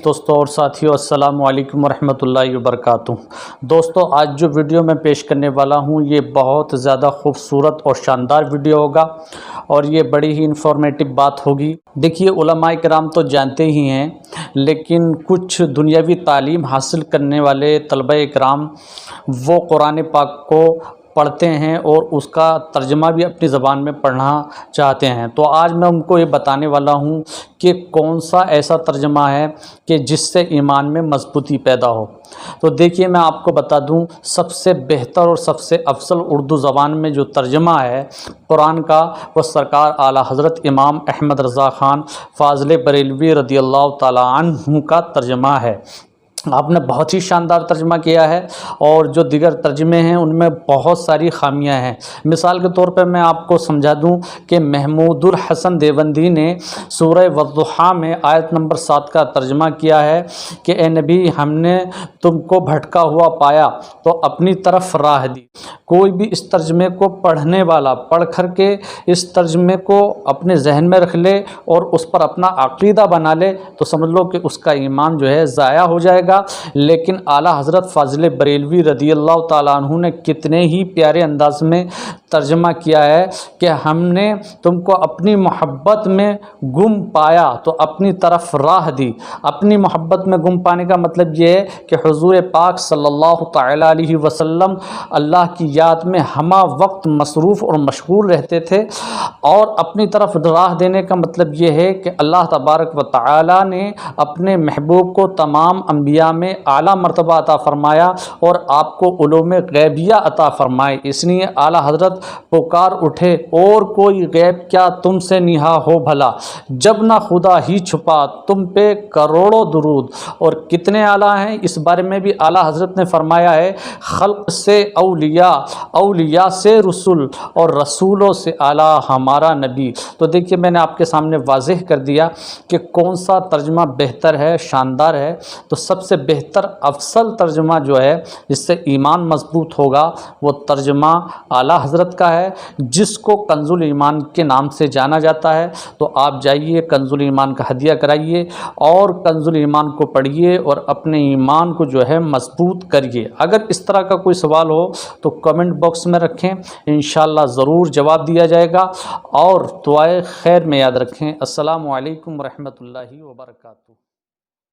دوستوں اور ساتھیوں، السلام علیکم ورحمۃ اللہ وبرکاتہ۔ دوستوں، آج جو ویڈیو میں پیش کرنے والا ہوں یہ بہت زیادہ خوبصورت اور شاندار ویڈیو ہوگا اور یہ بڑی ہی انفارمیٹیو بات ہوگی۔ دیکھیے، علماء کرام تو جانتے ہی ہیں، لیکن کچھ دنیاوی تعلیم حاصل کرنے والے طلبہ کرام وہ قرآن پاک کو پڑھتے ہیں اور اس کا ترجمہ بھی اپنی زبان میں پڑھنا چاہتے ہیں۔ تو آج میں ان کو یہ بتانے والا ہوں کہ کون سا ایسا ترجمہ ہے کہ جس سے ایمان میں مضبوطی پیدا ہو۔ تو دیکھیے، میں آپ کو بتا دوں، سب سے بہتر اور سب سے افضل اردو زبان میں جو ترجمہ ہے قرآن کا، وہ سرکار اعلیٰ حضرت امام احمد رضا خان فاضل بریلوی رضی اللہ تعالیٰ عنہ کا ترجمہ ہے۔ آپ نے بہت ہی شاندار ترجمہ کیا ہے اور جو دیگر ترجمے ہیں ان میں بہت ساری خامیاں ہیں۔ مثال کے طور پہ میں آپ کو سمجھا دوں کہ محمود الحسن دیوبندی نے سورہ والضحیٰ میں آیت نمبر 7 کا ترجمہ کیا ہے کہ اے نبی، ہم نے تم کو بھٹکا ہوا پایا تو اپنی طرف راہ دی۔ کوئی بھی اس ترجمے کو پڑھنے والا پڑھ کر کے اس ترجمے کو اپنے ذہن میں رکھ لے اور اس پر اپنا عقیدہ بنا لے تو سمجھ لو کہ اس کا ایمان جو ہے ضائع ہو جائے گا۔ لیکن اعلیٰ حضرت فاضل بریلوی رضی اللہ تعالیٰ عنہ نے کتنے ہی پیارے انداز میں ترجمہ کیا ہے کہ ہم نے تم کو اپنی محبت میں گم پایا تو اپنی طرف راہ دی۔ اپنی محبت میں گم پانے کا مطلب یہ ہے کہ حضور پاک صلی اللہ تعالیٰ علیہ وسلم اللہ کی یاد میں ہمہ وقت مصروف اور مشغول رہتے تھے، اور اپنی طرف راہ دینے کا مطلب یہ ہے کہ اللہ تبارک و تعالیٰ نے اپنے محبوب کو تمام انبیاء میں اعلیٰ مرتبہ عطا فرمایا اور آپ کو علوم غیبیہ عطا فرمائے۔ اس لیے اعلیٰ حضرت پکار اٹھے، اور کوئی غیب کیا تم سے نہا ہو بھلا، جب نہ خدا ہی چھپا تم پہ کروڑوں درود۔ اور کتنے اعلیٰ ہیں اس بارے میں بھی اعلیٰ حضرت نے فرمایا ہے، خلق سے اولیاء، اولیاء سے رسول، اور رسولوں سے اعلیٰ ہمارا نبی۔ تو دیکھیے، میں نے آپ کے سامنے واضح کر دیا کہ کون سا ترجمہ بہتر ہے، شاندار ہے۔ تو سب سے بہتر افضل ترجمہ جو ہے جس سے ایمان مضبوط ہوگا وہ ترجمہ اعلیٰ حضرت کا ہے، جس کو کنز الایمان کے نام سے جانا جاتا ہے۔ تو آپ جائیے، کنز الایمان کا ہدیہ کرائیے اور کنز الایمان کو پڑھیے اور اپنے ایمان کو جو ہے مضبوط کریے۔ اگر اس طرح کا کوئی سوال ہو تو کمنٹ باکس میں رکھیں، انشاءاللہ ضرور جواب دیا جائے گا، اور دعائے خیر میں یاد رکھیں۔ السلام علیکم ورحمۃ اللہ وبرکاتہ۔